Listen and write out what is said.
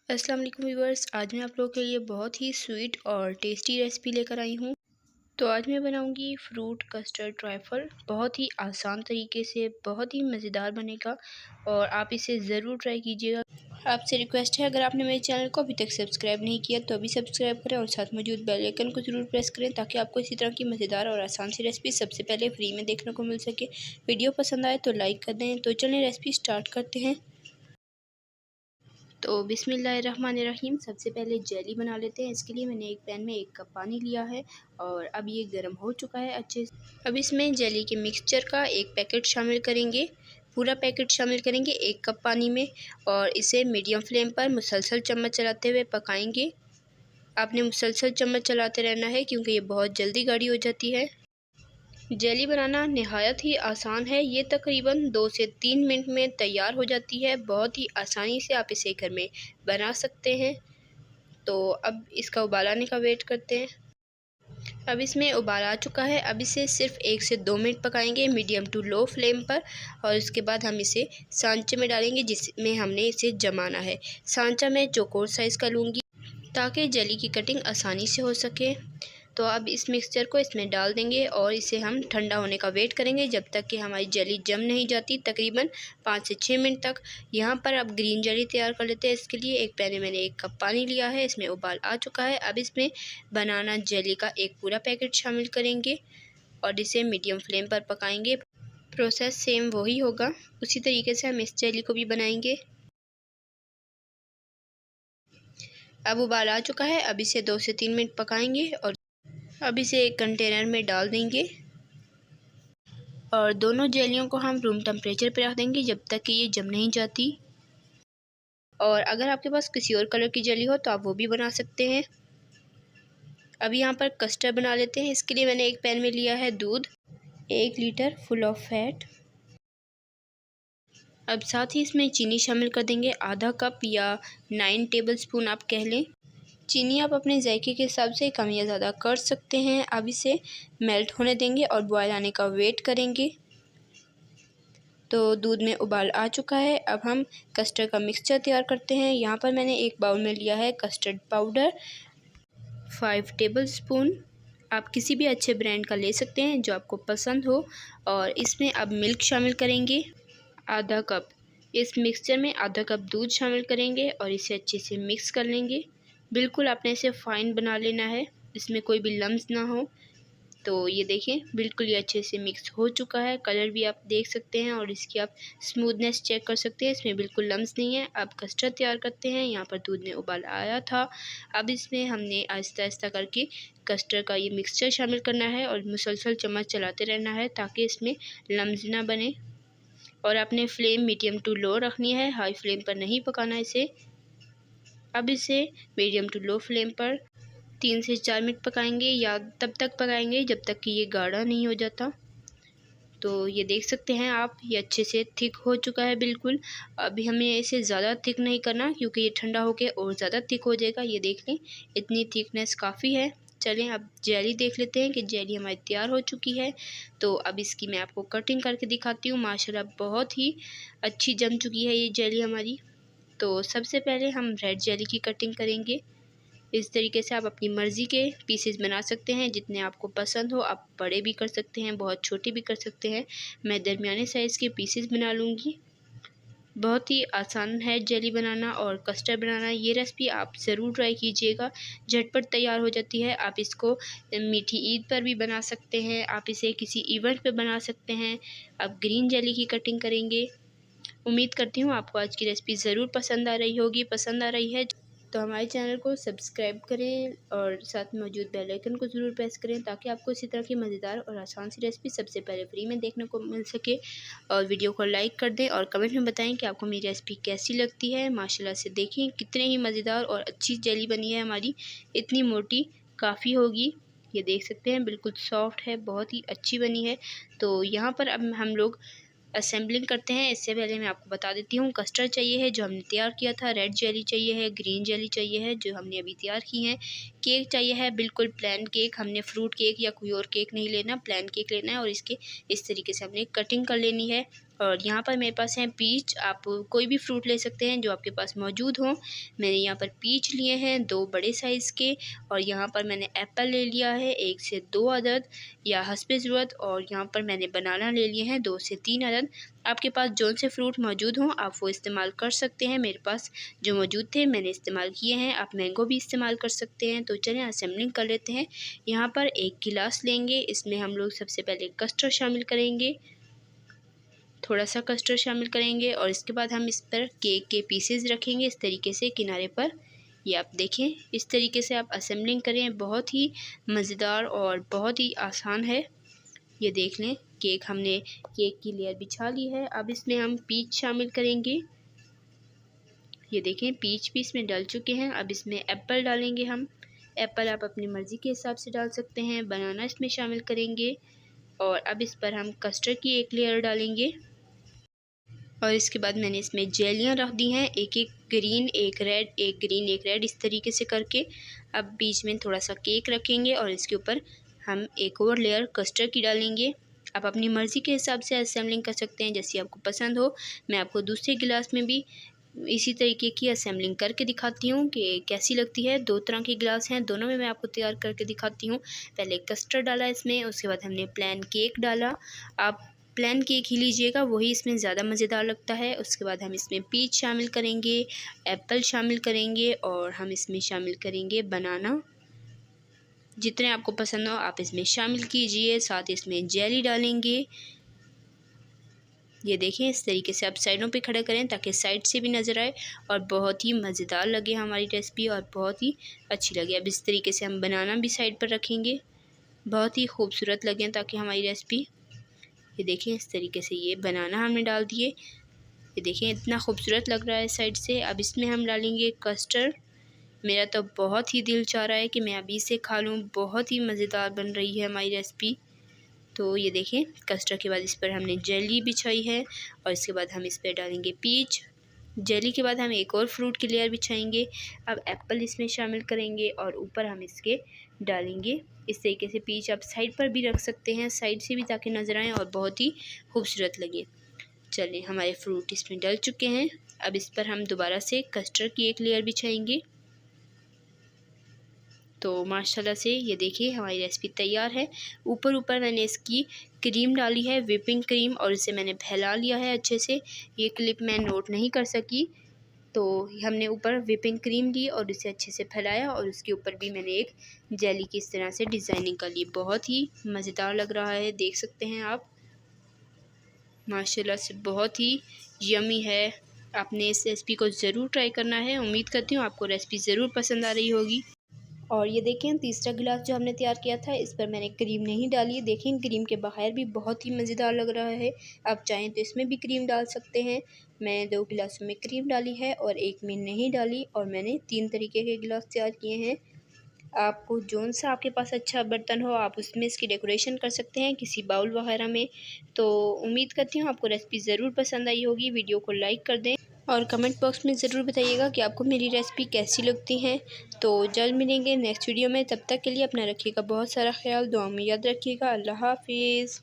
अस्सलाम वालेकुम व्यूअर्स, आज मैं आप लोगों के लिए बहुत ही स्वीट और टेस्टी रेसिपी लेकर आई हूँ। तो आज मैं बनाऊँगी फ्रूट कस्टर्ड ट्राइफल। बहुत ही आसान तरीके से बहुत ही मज़ेदार बनेगा और आप इसे ज़रूर ट्राई कीजिएगा। आपसे रिक्वेस्ट है, अगर आपने मेरे चैनल को अभी तक सब्सक्राइब नहीं किया तो अभी सब्सक्राइब करें और साथ मौजूद बेल आइकन को ज़रूर प्रेस करें ताकि आपको इसी तरह की मज़ेदार और आसान सी रेसिपी सबसे पहले फ्री में देखने को मिल सके। वीडियो पसंद आए तो लाइक कर दें। तो चलिए रेसिपी स्टार्ट करते हैं। तो बिस्मिल्लाहिर्रहमानिर्रहीम, सबसे पहले जेली बना लेते हैं। इसके लिए मैंने एक पैन में 1 कप पानी लिया है और अब ये गर्म हो चुका है अच्छे से। अब इसमें जेली के मिक्सचर का 1 पैकेट शामिल करेंगे। पूरा पैकेट शामिल करेंगे 1 कप पानी में और इसे मीडियम फ्लेम पर मुसलसल चम्मच चलाते हुए पकाएंगे। आपने मुसलसल चम्मच चलाते रहना है क्योंकि ये बहुत जल्दी गाढ़ी हो जाती है। जेली बनाना नहायत ही आसान है। ये तकरीबन 2 से 3 मिनट में तैयार हो जाती है। बहुत ही आसानी से आप इसे घर में बना सकते हैं। तो अब इसका उबाल आने का वेट करते हैं। अब इसमें उबाल आ चुका है। अब इसे सिर्फ 1 से 2 मिनट पकाएंगे मीडियम टू लो फ्लेम पर और इसके बाद हम इसे सांचे में डालेंगे जिसमें हमने इसे जमाना है। सांचा मैं चौकोर साइज़ का लूँगी ताकि जेली की कटिंग आसानी से हो सके। तो अब इस मिक्सचर को इसमें डाल देंगे और इसे हम ठंडा होने का वेट करेंगे जब तक कि हमारी जेली जम नहीं जाती, तकरीबन 5 से 6 मिनट तक। यहाँ पर अब ग्रीन जेली तैयार कर लेते हैं। इसके लिए एक पैन में मैंने 1 कप पानी लिया है, इसमें उबाल आ चुका है। अब इसमें बनाना जेली का एक पूरा पैकेट शामिल करेंगे और इसे मीडियम फ्लेम पर पकाएंगे। प्रोसेस सेम वही होगा, उसी तरीके से हम इस जेली को भी बनाएंगे। अब उबाल आ चुका है। अब इसे 2 से 3 मिनट पकाएंगे और अब इसे एक कंटेनर में डाल देंगे और दोनों जेलियों को हम रूम टेम्परेचर पर रख देंगे जब तक कि ये जम नहीं जाती। और अगर आपके पास किसी और कलर की जेली हो तो आप वो भी बना सकते हैं। अब यहाँ पर कस्टर्ड बना लेते हैं। इसके लिए मैंने एक पैन में लिया है दूध 1 लीटर फुल ऑफ फैट। अब साथ ही इसमें चीनी शामिल कर देंगे, आधा कप या 9 टेबलस्पून आप कह लें। चीनी आप अपने जायके के हिसाब से कम या ज़्यादा कर सकते हैं। अब इसे मेल्ट होने देंगे और बॉयल आने का वेट करेंगे। तो दूध में उबाल आ चुका है। अब हम कस्टर्ड का मिक्सचर तैयार करते हैं। यहाँ पर मैंने एक बाउल में लिया है कस्टर्ड पाउडर 5 टेबलस्पून। आप किसी भी अच्छे ब्रांड का ले सकते हैं जो आपको पसंद हो। और इसमें अब मिल्क शामिल करेंगे आधा कप। इस मिक्सचर में आधा कप दूध शामिल करेंगे और इसे अच्छे से मिक्स कर लेंगे। बिल्कुल आपने इसे फाइन बना लेना है, इसमें कोई भी लम्स ना हो। तो ये देखिए बिल्कुल ये अच्छे से मिक्स हो चुका है। कलर भी आप देख सकते हैं और इसकी आप स्मूथनेस चेक कर सकते हैं, इसमें बिल्कुल लम्स नहीं है। अब कस्टर्ड तैयार करते हैं। यहाँ पर दूध में उबाल आया था। अब इसमें हमने आहिस्ता आहिस्ता करके कस्टर्ड का ये मिक्सचर शामिल करना है और मुसलसल चम्मच चलाते रहना है ताकि इसमें लम्स ना बने। और आपने फ्लेम मीडियम टू लो रखनी है, हाई फ्लेम पर नहीं पकाना इसे। अब इसे मीडियम टू लो फ्लेम पर 3 से 4 मिनट पकाएंगे या तब तक पकाएंगे जब तक कि ये गाढ़ा नहीं हो जाता। तो ये देख सकते हैं आप, ये अच्छे से थिक हो चुका है बिल्कुल। अभी हमें इसे ज़्यादा थिक नहीं करना क्योंकि ये ठंडा होकर और ज़्यादा थिक हो जाएगा। ये देख लें, इतनी थिकनेस काफ़ी है। चलें अब जेली देख लेते हैं कि जेली हमारी तैयार हो चुकी है। तो अब इसकी मैं आपको कटिंग करके दिखाती हूँ। माशाल्लाह बहुत ही अच्छी जम चुकी है ये जेली हमारी। तो सबसे पहले हम रेड जेली की कटिंग करेंगे। इस तरीके से आप अपनी मर्ज़ी के पीसेस बना सकते हैं, जितने आपको पसंद हो। आप बड़े भी कर सकते हैं, बहुत छोटे भी कर सकते हैं। मैं दरमियाने साइज़ के पीसेस बना लूँगी। बहुत ही आसान है जेली बनाना और कस्टर्ड बनाना। ये रेसिपी आप ज़रूर ट्राई कीजिएगा, झटपट तैयार हो जाती है। आप इसको मीठी ईद पर भी बना सकते हैं, आप इसे किसी इवेंट पे बना सकते हैं। अब ग्रीन जेली की कटिंग करेंगे। उम्मीद करती हूँ आपको आज की रेसिपी ज़रूर पसंद आ रही होगी। पसंद आ रही है तो हमारे चैनल को सब्सक्राइब करें और साथ में मौजूद बेल आइकन को ज़रूर प्रेस करें ताकि आपको इसी तरह की मज़ेदार और आसान सी रेसिपी सबसे पहले फ्री में देखने को मिल सके। और वीडियो को लाइक कर दें और कमेंट में बताएं कि आपको मेरी रेसिपी कैसी लगती है। माशाल्लाह से देखें कितने ही मज़ेदार और अच्छी जेली बनी है हमारी। इतनी मोटी काफ़ी होगी, ये देख सकते हैं बिल्कुल सॉफ्ट है, बहुत ही अच्छी बनी है। तो यहाँ पर अब हम लोग असेंबलिंग करते हैं। इससे पहले मैं आपको बता देती हूँ, कस्टर्ड चाहिए है जो हमने तैयार किया था, रेड जेली चाहिए है, ग्रीन जेली चाहिए है जो हमने अभी तैयार की है, केक चाहिए है बिल्कुल प्लेन केक। हमने फ्रूट केक या कोई और केक नहीं लेना, प्लेन केक लेना है और इसके इस तरीके से हमने कटिंग कर लेनी है। और यहाँ पर मेरे पास है पीच। आप कोई भी फ्रूट ले सकते हैं जो आपके पास मौजूद हो। मैंने यहाँ पर पीच लिए हैं 2 बड़े साइज़ के, और यहाँ पर मैंने एप्पल ले लिया है 1 से 2 अदद या हस्बे ज़रूरत, और यहाँ पर मैंने बनाना ले लिए हैं 2 से 3 अदद। आपके पास जौन से फ्रूट मौजूद हों आप वो इस्तेमाल कर सकते हैं। मेरे पास जो मौजूद थे मैंने इस्तेमाल किए हैं। आप मैंगो भी इस्तेमाल कर सकते हैं। तो चलिए असेंबलिंग कर लेते हैं। यहाँ पर 1 गिलास लेंगे, इसमें हम लोग सबसे पहले कस्टर्ड शामिल करेंगे, थोड़ा सा कस्टर्ड शामिल करेंगे, और इसके बाद हम इस पर केक के पीसेस रखेंगे इस तरीके से किनारे पर। ये आप देखें, इस तरीके से आप असेंबलिंग करें। बहुत ही मज़ेदार और बहुत ही आसान है। ये देख लें, हमने केक की लेयर बिछा ली है। अब इसमें हम पीच शामिल करेंगे। ये देखें, पीच भी इसमें डल चुके हैं। अब इसमें एप्पल डालेंगे हम। एप्पल आप अपनी मर्ज़ी के हिसाब से डाल सकते हैं। बनाना इसमें शामिल करेंगे, और अब इस पर हम कस्टर्ड की एक लेयर डालेंगे, और इसके बाद मैंने इसमें जेलियाँ रख दी हैं, एक ग्रीन एक रेड, एक ग्रीन एक रेड, इस तरीके से करके। अब बीच में थोड़ा सा केक रखेंगे, और इसके ऊपर हम एक और लेयर कस्टर्ड की डालेंगे। आप अपनी मर्ज़ी के हिसाब से असेंबलिंग कर सकते हैं, जैसी आपको पसंद हो। मैं आपको दूसरे गिलास में भी इसी तरीके की असेंबलिंग करके दिखाती हूँ कि कैसी लगती है। 2 तरह के गिलास हैं, दोनों में मैं आपको तैयार करके दिखाती हूँ। पहले कस्टर्ड डाला इसमें, उसके बाद हमने प्लेन केक डाला। आप प्लेन केक ही लीजिएगा, वही इसमें ज़्यादा मज़ेदार लगता है। उसके बाद हम इसमें पीच शामिल करेंगे, एप्पल शामिल करेंगे, और हम इसमें शामिल करेंगे बनाना। जितने आपको पसंद हो आप इसमें शामिल कीजिए। साथ इसमें जेली डालेंगे। ये देखें, इस तरीके से आप साइडों पे खड़ा करें ताकि साइड से भी नज़र आए और बहुत ही मज़ेदार लगे हमारी रेसिपी, और बहुत ही अच्छी लगे। अब इस तरीके से हम बनाना भी साइड पर रखेंगे, बहुत ही खूबसूरत लगे ताकि हमारी रेसिपी। ये देखें, इस तरीके से ये बनाना हमने डाल दिए। ये देखें, इतना खूबसूरत लग रहा है साइड से। अब इसमें हम डालेंगे कस्टर्ड। मेरा तो बहुत ही दिल चाह रहा है कि मैं अभी से खा लूँ। बहुत ही मज़ेदार बन रही है हमारी रेसिपी। तो ये देखें, कस्टर्ड के बाद इस पर हमने जेली बिछाई है, और इसके बाद हम इस पर डालेंगे पीच। जेली के बाद हम एक और फ्रूट की लेयर बिछाएंगे। अब एप्पल इसमें शामिल करेंगे, और ऊपर हम इसके डालेंगे इस तरीके से पीच। आप साइड पर भी रख सकते हैं, साइड से भी, ताकि नज़र आए और बहुत ही खूबसूरत लगे। चलिए, हमारे फ्रूट इसमें डल चुके हैं। अब इस पर हम दोबारा से कस्टर्ड की एक लेयर बिछाएंगे। तो माशाल्लाह से ये देखिए हमारी रेसिपी तैयार है। ऊपर मैंने इसकी क्रीम डाली है, व्हिपिंग क्रीम, और इसे मैंने फैला लिया है अच्छे से। ये क्लिप मैं नोट नहीं कर सकी, तो हमने ऊपर व्हिपिंग क्रीम ली और इसे अच्छे से फैलाया, और उसके ऊपर भी मैंने एक जेली की इस तरह से डिज़ाइनिंग कर ली। बहुत ही मज़ेदार लग रहा है, देख सकते हैं आप। माशाल्लाह से बहुत ही यमी है। आपने इस रेसिपी को ज़रूर ट्राई करना है। उम्मीद करती हूँ आपको रेसिपी ज़रूर पसंद आ रही होगी। और ये देखें, तीसरा गिलास जो हमने तैयार किया था, इस पर मैंने क्रीम नहीं डाली। देखें, क्रीम के बाहर भी बहुत ही मज़ेदार लग रहा है। आप चाहें तो इसमें भी क्रीम डाल सकते हैं। मैं 2 गिलासों में क्रीम डाली है और 1 में नहीं डाली, और मैंने 3 तरीके के गिलास तैयार किए हैं। आपको जौन सा आपके पास अच्छा बर्तन हो आप उसमें इसकी डेकोरेशन कर सकते हैं, किसी बाउल वगैरह में। तो उम्मीद करती हूँ आपको रेसिपी ज़रूर पसंद आई होगी। वीडियो को लाइक कर दें, और कमेंट बॉक्स में ज़रूर बताइएगा कि आपको मेरी रेसिपी कैसी लगती हैं। तो जल्द मिलेंगे नेक्स्ट वीडियो में। तब तक के लिए अपना रखिएगा बहुत सारा ख्याल, दुआ में याद रखिएगा। अल्लाह हाफिज़।